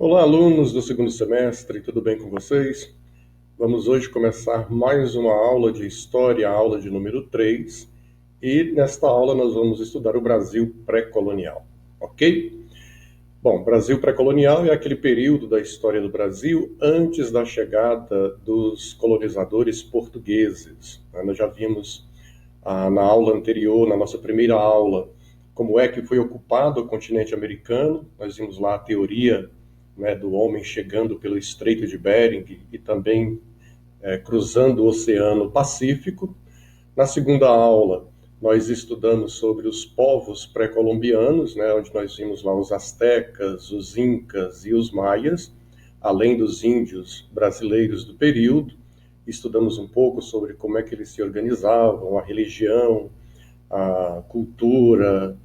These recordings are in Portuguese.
Olá, alunos do segundo semestre, tudo bem com vocês? Vamos hoje começar mais uma aula de História, a aula de número 3, e nesta aula nós vamos estudar o Brasil pré-colonial, ok? Bom, Brasil pré-colonial é aquele período da história do Brasil antes da chegada dos colonizadores portugueses. Nós já vimos na aula anterior, na nossa primeira aula, como é que foi ocupado o continente americano. Nós vimos lá a teoria, né, do homem chegando pelo Estreito de Bering e também cruzando o Oceano Pacífico. Na segunda aula, nós estudamos sobre os povos pré-colombianos, né, onde nós vimos lá os astecas, os incas e os maias, além dos índios brasileiros do período. Estudamos um pouco sobre como é que eles se organizavam, a religião, a cultura,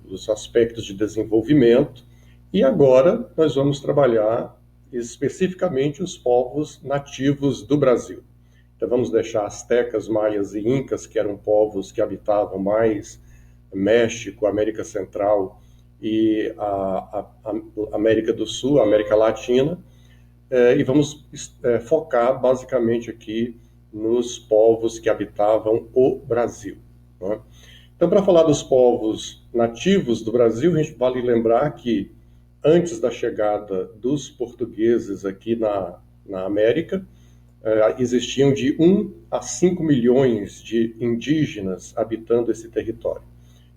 os aspectos de desenvolvimento. E agora nós vamos trabalhar especificamente os povos nativos do Brasil. Então vamos deixar astecas, maias e incas, que eram povos que habitavam mais México, América Central e a América do Sul, a América Latina, e vamos focar basicamente aqui nos povos que habitavam o Brasil, né? Então, para falar dos povos nativos do Brasil, a gente vale lembrar que antes da chegada dos portugueses aqui na América, existiam de 1 a 5 milhões de indígenas habitando esse território.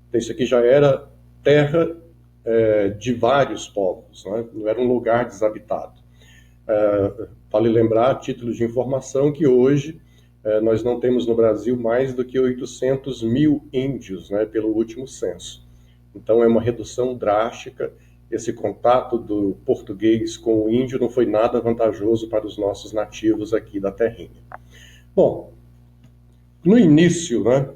Então, isso aqui já era terra de vários povos, né? Não era um lugar desabitado. Vale lembrar, a título de informação, que hoje nós não temos no Brasil mais do que 800 mil índios, né, pelo último censo. Então é uma redução drástica. Esse contato do português com o índio não foi nada vantajoso para os nossos nativos aqui da terrinha. Bom, no início, né,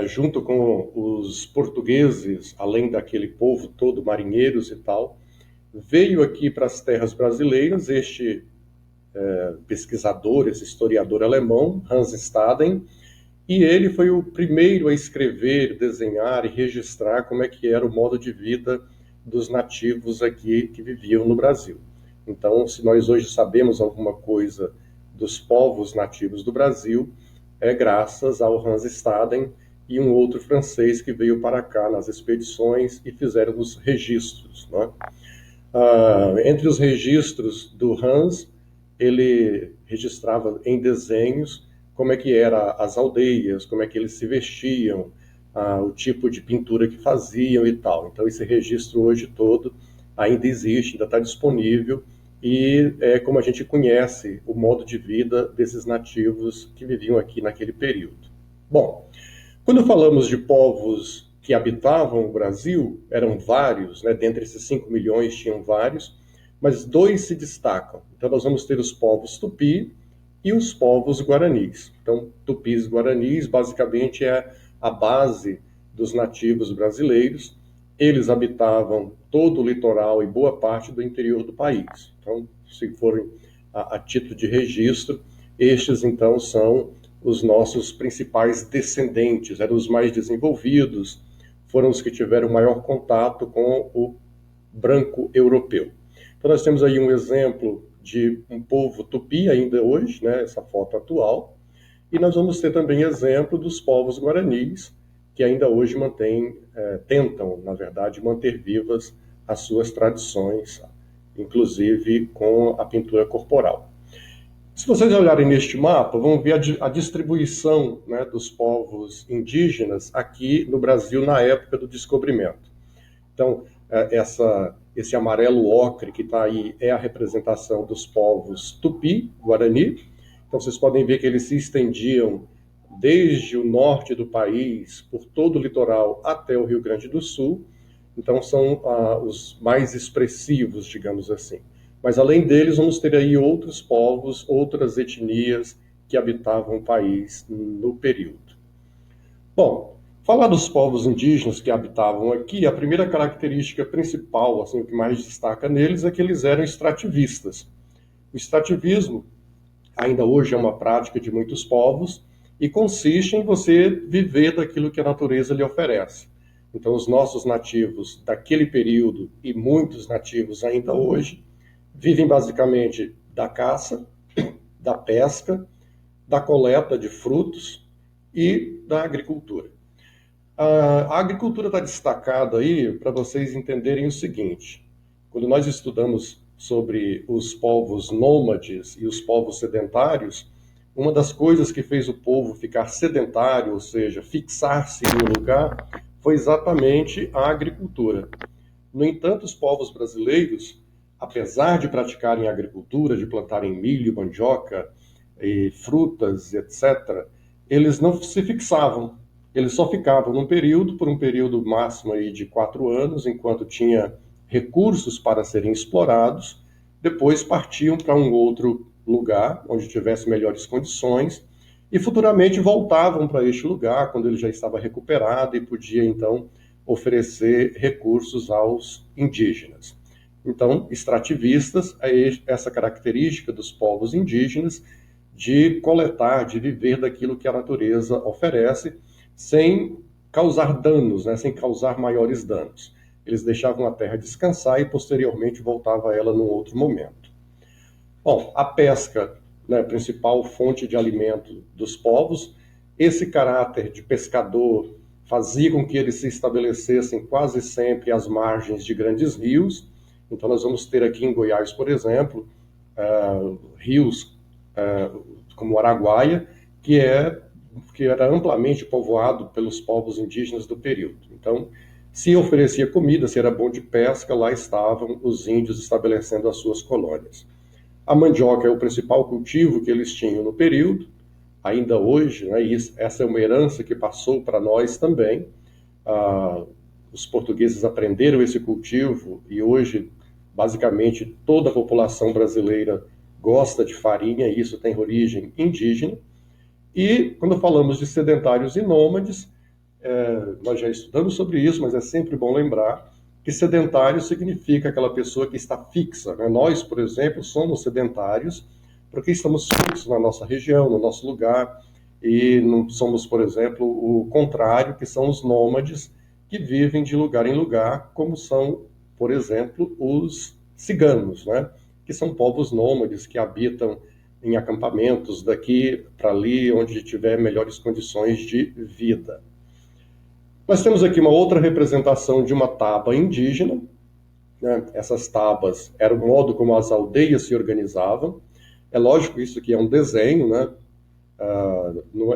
junto com os portugueses, além daquele povo todo, marinheiros e tal, veio aqui para as terras brasileiras este pesquisador, esse historiador alemão, Hans Staden, e ele foi o primeiro a escrever, desenhar e registrar como é que era o modo de vida dos nativos aqui que viviam no Brasil. Então, se nós hoje sabemos alguma coisa dos povos nativos do Brasil, é graças ao Hans Staden e um outro francês que veio para cá nas expedições e fizeram os registros, né? Entre os registros do Hans, ele registrava em desenhos como é que eram as aldeias, como é que eles se vestiam, o tipo de pintura que faziam e tal. Então esse registro hoje todo ainda existe, ainda está disponível, e é como a gente conhece o modo de vida desses nativos que viviam aqui naquele período. Bom, quando falamos de povos que habitavam o Brasil, eram vários, né? Dentre esses 5 milhões tinham vários, mas dois se destacam. Então nós vamos ter os povos tupi e os povos guaranis. Então, tupis e guaranis basicamente é a base dos nativos brasileiros. Eles habitavam todo o litoral e boa parte do interior do país. Então, se forem a título de registro, estes então são os nossos principais descendentes, eram os mais desenvolvidos, foram os que tiveram maior contato com o branco europeu. Então nós temos aí um exemplo de um povo tupi ainda hoje, né, essa foto atual, e nós vamos ter também exemplo dos povos guaranis, que ainda hoje tentam, na verdade, manter vivas as suas tradições, inclusive com a pintura corporal. Se vocês olharem neste mapa, vão ver a distribuição, né, dos povos indígenas aqui no Brasil na época do descobrimento. Então, esse amarelo ocre que está aí é a representação dos povos tupi, guarani. Então, vocês podem ver que eles se estendiam desde o norte do país, por todo o litoral até o Rio Grande do Sul. Então, são os mais expressivos, digamos assim. Mas, além deles, vamos ter aí outros povos, outras etnias que habitavam o país no período. Bom, falar dos povos indígenas que habitavam aqui, a primeira característica principal, assim, o que mais destaca neles, é que eles eram extrativistas. O extrativismo ainda hoje é uma prática de muitos povos e consiste em você viver daquilo que a natureza lhe oferece. Então, os nossos nativos daquele período e muitos nativos ainda hoje vivem basicamente da caça, da pesca, da coleta de frutos e da agricultura. A agricultura está destacada aí para vocês entenderem o seguinte: quando nós estudamos sobre os povos nômades e os povos sedentários, uma das coisas que fez o povo ficar sedentário, ou seja, fixar-se em um lugar, foi exatamente a agricultura. No entanto, os povos brasileiros, apesar de praticarem agricultura, de plantarem milho, mandioca, e frutas, etc., eles não se fixavam. Eles só ficavam num período, por um período máximo aí de 4 anos, enquanto tinha recursos para serem explorados, depois partiam para um outro lugar, onde tivesse melhores condições, e futuramente voltavam para este lugar, quando ele já estava recuperado e podia, então, oferecer recursos aos indígenas. Então, extrativistas é essa característica dos povos indígenas de coletar, de viver daquilo que a natureza oferece, sem causar danos, né, sem causar maiores danos. Eles deixavam a terra descansar e posteriormente voltava a ela num outro momento. Bom, a pesca, né, principal fonte de alimento dos povos, esse caráter de pescador fazia com que eles se estabelecessem quase sempre às margens de grandes rios. Então nós vamos ter aqui em Goiás, por exemplo, rios como o Araguaia, que era amplamente povoado pelos povos indígenas do período. Então, se oferecia comida, se era bom de pesca, lá estavam os índios estabelecendo as suas colônias. A mandioca é o principal cultivo que eles tinham no período, ainda hoje, né, e essa é uma herança que passou para nós também. Os portugueses aprenderam esse cultivo e hoje, basicamente, toda a população brasileira gosta de farinha, e isso tem origem indígena. E quando falamos de sedentários e nômades, nós já estudamos sobre isso, mas é sempre bom lembrar que sedentário significa aquela pessoa que está fixa, né? Nós, por exemplo, somos sedentários porque estamos fixos na nossa região, no nosso lugar, e não somos, por exemplo, o contrário, que são os nômades, que vivem de lugar em lugar, como são, por exemplo, os ciganos, né? Que são povos nômades que habitam em acampamentos daqui para ali, onde tiver melhores condições de vida. Nós temos aqui uma outra representação de uma taba indígena, né? Essas tabas eram o modo como as aldeias se organizavam. É lógico, isso aqui é um desenho, né?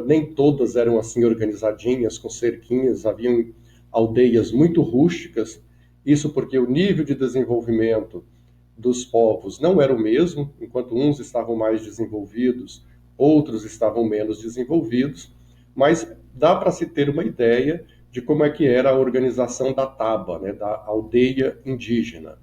Nem todas eram assim organizadinhas, com cerquinhas, haviam aldeias muito rústicas, isso porque o nível de desenvolvimento dos povos não era o mesmo, enquanto uns estavam mais desenvolvidos, outros estavam menos desenvolvidos, mas dá para se ter uma ideia de como é que era a organização da taba, né, da aldeia indígena.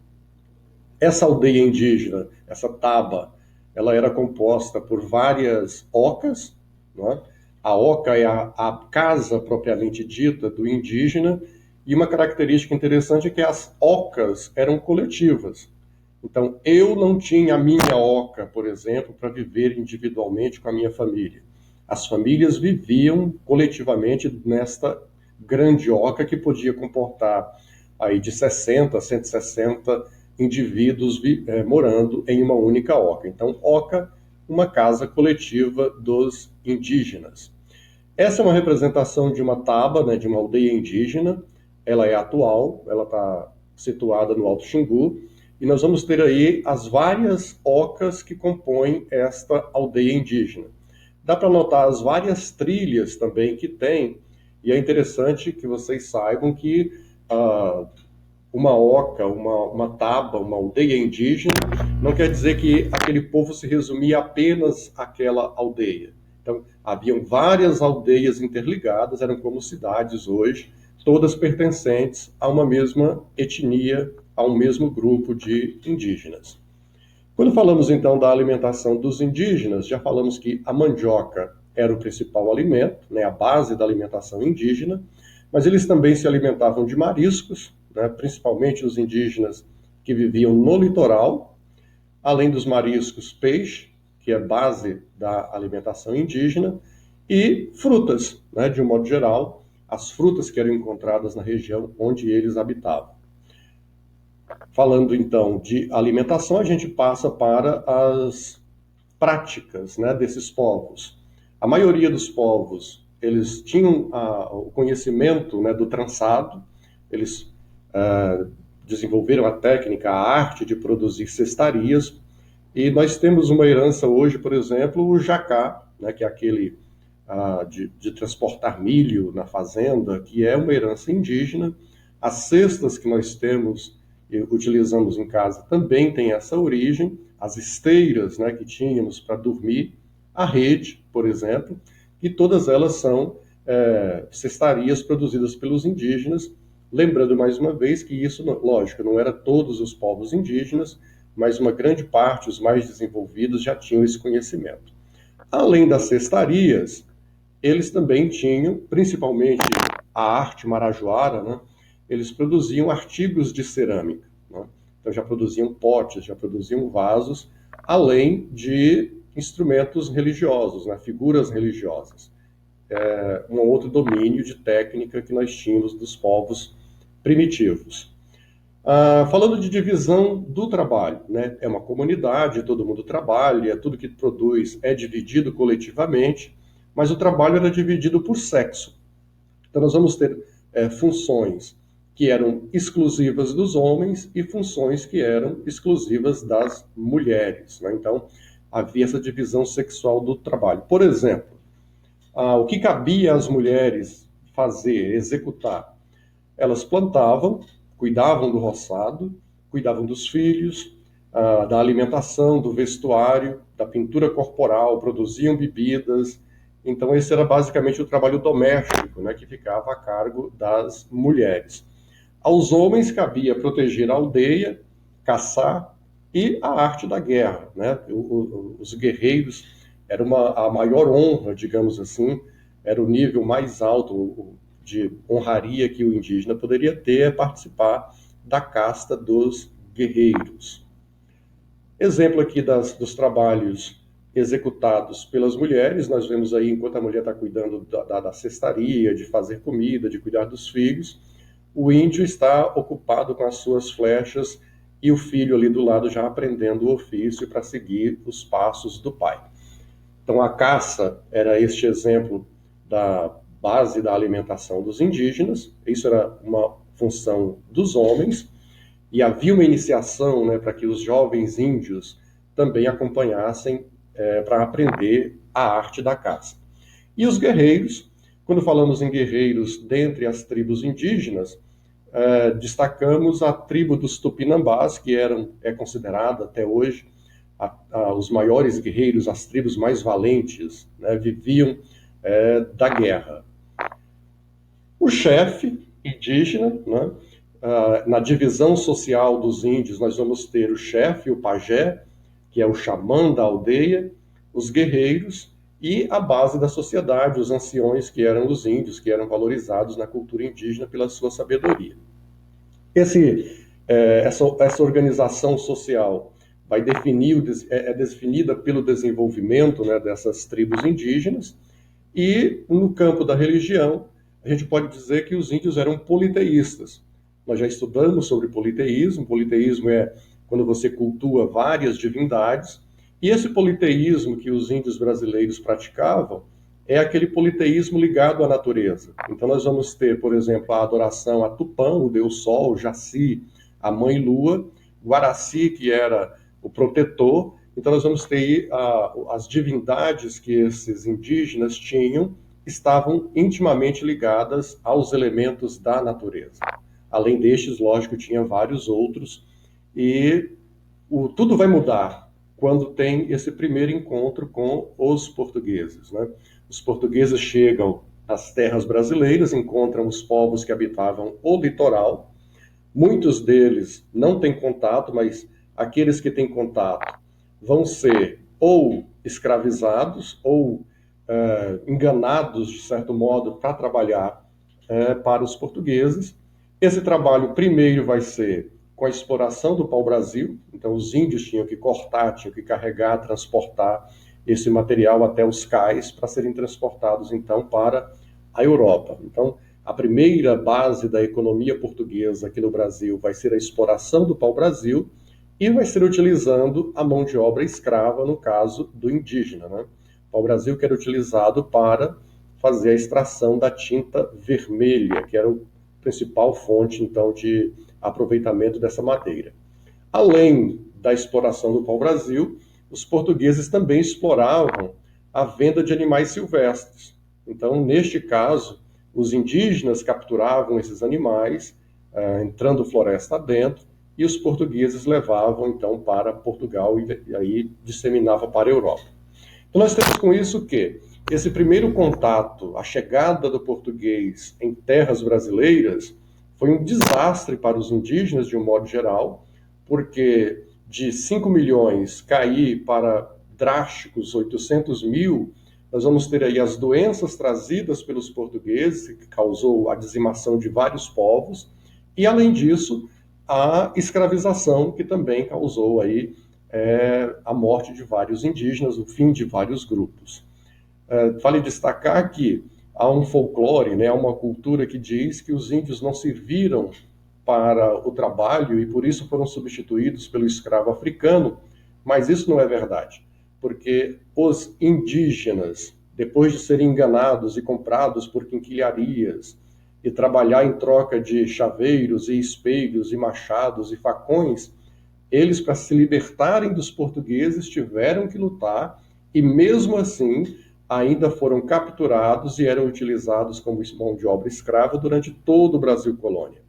Essa aldeia indígena, essa taba, ela era composta por várias ocas, né? A oca é a casa propriamente dita do indígena, e uma característica interessante é que as ocas eram coletivas. Então, eu não tinha a minha oca, por exemplo, para viver individualmente com a minha família. As famílias viviam coletivamente nesta grande oca que podia comportar aí de 60 a 160 indivíduos morando em uma única oca. Então, oca, uma casa coletiva dos indígenas. Essa é uma representação de uma taba, né, de uma aldeia indígena. Ela é atual, ela está situada no Alto Xingu, e nós vamos ter aí as várias ocas que compõem esta aldeia indígena. Dá para notar as várias trilhas também que tem, e é interessante que vocês saibam que uma oca, uma taba, uma aldeia indígena, não quer dizer que aquele povo se resumia apenas àquela aldeia. Então, haviam várias aldeias interligadas, eram como cidades hoje, todas pertencentes a uma mesma etnia, a um mesmo grupo de indígenas. Quando falamos então da alimentação dos indígenas, já falamos que a mandioca era o principal alimento, né, a base da alimentação indígena, mas eles também se alimentavam de mariscos, né, principalmente os indígenas que viviam no litoral, além dos mariscos, peixe, que é base da alimentação indígena, e frutas, né, de um modo geral. as frutas que eram encontradas na região onde eles habitavam. Falando então de alimentação, a gente passa para as práticas, né, desses povos. A maioria dos povos, eles tinham o conhecimento, né, do trançado, eles desenvolveram a técnica, a arte de produzir cestarias, e nós temos uma herança hoje, por exemplo, o jacá, né, que é aquele de transportar milho na fazenda, que é uma herança indígena. As cestas que nós temos e utilizamos em casa também têm essa origem. As esteiras, né, que tínhamos para dormir, a rede, por exemplo, e todas elas são cestarias produzidas pelos indígenas. Lembrando mais uma vez que isso, lógico, não era todos os povos indígenas, mas uma grande parte, os mais desenvolvidos, já tinham esse conhecimento. Além das cestarias, eles também tinham, principalmente a arte marajoara, né? Eles produziam artigos de cerâmica, né? Então já produziam potes, já produziam vasos, além de instrumentos religiosos, né? Figuras religiosas. Um outro domínio de técnica que nós tínhamos dos povos primitivos. Falando de divisão do trabalho, né? É uma comunidade, todo mundo trabalha, tudo que produz é dividido coletivamente, mas o trabalho era dividido por sexo. Então nós vamos ter funções que eram exclusivas dos homens e funções que eram exclusivas das mulheres, né? Então havia essa divisão sexual do trabalho. Por exemplo, o que cabia às mulheres fazer, executar? Elas plantavam, cuidavam do roçado, cuidavam dos filhos, da alimentação, do vestuário, da pintura corporal, produziam bebidas. Então esse era basicamente o trabalho doméstico, né, que ficava a cargo das mulheres. Aos homens cabia proteger a aldeia, caçar e a arte da guerra, né? Os guerreiros era a maior honra, digamos assim, era o nível mais alto de honraria que o indígena poderia ter, é participar da casta dos guerreiros. Exemplo aqui dos trabalhos executados pelas mulheres, nós vemos aí, enquanto a mulher está cuidando da cestaria, de fazer comida, de cuidar dos filhos, o índio está ocupado com as suas flechas e o filho ali do lado já aprendendo o ofício para seguir os passos do pai. Então a caça era este exemplo da base da alimentação dos indígenas, isso era uma função dos homens, e havia uma iniciação, né, para que os jovens índios também acompanhassem para aprender a arte da caça. E os guerreiros, quando falamos em guerreiros dentre as tribos indígenas, destacamos a tribo dos Tupinambás, que é considerada até hoje os maiores guerreiros, as tribos mais valentes, né, viviam da guerra. O chefe indígena, né, na divisão social dos índios, nós vamos ter o chefe, o pajé, que é o xamã da aldeia, os guerreiros e a base da sociedade, os anciões, que eram os índios, que eram valorizados na cultura indígena pela sua sabedoria. Essa organização social é definida pelo desenvolvimento, né, dessas tribos indígenas, e no campo da religião, a gente pode dizer que os índios eram politeístas. Nós já estudamos sobre politeísmo. Politeísmo é quando você cultua várias divindades, e esse politeísmo que os índios brasileiros praticavam é aquele politeísmo ligado à natureza. Então nós vamos ter, por exemplo, a adoração a Tupã, o deus Sol, Jaci, a mãe Lua, Guaraci, que era o protetor. Então nós vamos ter as divindades que esses indígenas tinham, estavam intimamente ligadas aos elementos da natureza. Além destes, lógico, tinha vários outros, e tudo vai mudar quando tem esse primeiro encontro com os portugueses, né? Os portugueses chegam às terras brasileiras, encontram os povos que habitavam o litoral. Muitos deles não têm contato, mas aqueles que têm contato vão ser ou escravizados ou enganados, de certo modo, para trabalhar para os portugueses. Esse trabalho primeiro vai ser com a exploração do pau-brasil, então os índios tinham que cortar, tinham que carregar, transportar esse material até os cais para serem transportados então para a Europa. Então a primeira base da economia portuguesa aqui no Brasil vai ser a exploração do pau-brasil e vai ser utilizando a mão de obra escrava, no caso do indígena, né? O pau-brasil que era utilizado para fazer a extração da tinta vermelha, que era a principal fonte, então, de aproveitamento dessa madeira. Além da exploração do pau-brasil, os portugueses também exploravam a venda de animais silvestres. Então, neste caso, os indígenas capturavam esses animais, entrando floresta adentro, e os portugueses levavam, então, para Portugal e aí disseminava para a Europa. Então, nós temos com isso que esse primeiro contato, a chegada do português em terras brasileiras, foi um desastre para os indígenas, de um modo geral, porque de 5 milhões cair para drásticos 800 mil, nós vamos ter aí as doenças trazidas pelos portugueses, que causou a dizimação de vários povos, e além disso, a escravização, que também causou aí a morte de vários indígenas, o fim de vários grupos. Vale destacar que há um folclore, né, uma cultura que diz que os índios não serviram para o trabalho e por isso foram substituídos pelo escravo africano, mas isso não é verdade, porque os indígenas, depois de serem enganados e comprados por quinquilharias e trabalhar em troca de chaveiros e espelhos e machados e facões, eles, para se libertarem dos portugueses, tiveram que lutar e, mesmo assim, ainda foram capturados e eram utilizados como mão de obra escrava durante todo o Brasil colônia.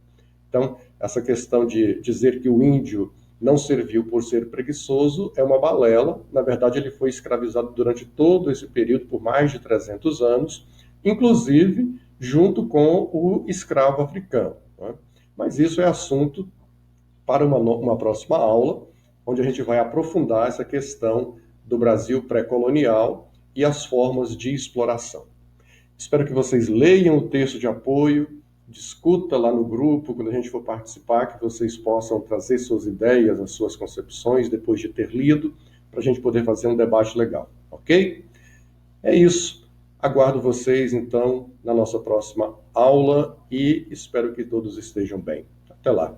Então, essa questão de dizer que o índio não serviu por ser preguiçoso é uma balela. Na verdade, ele foi escravizado durante todo esse período, por mais de 300 anos, inclusive junto com o escravo africano, né? Mas isso é assunto para uma próxima aula, onde a gente vai aprofundar essa questão do Brasil pré-colonial e as formas de exploração. Espero que vocês leiam o texto de apoio, discuta lá no grupo, quando a gente for participar, que vocês possam trazer suas ideias, as suas concepções, depois de ter lido, para a gente poder fazer um debate legal, ok? É isso. Aguardo vocês, então, na nossa próxima aula e espero que todos estejam bem. Até lá.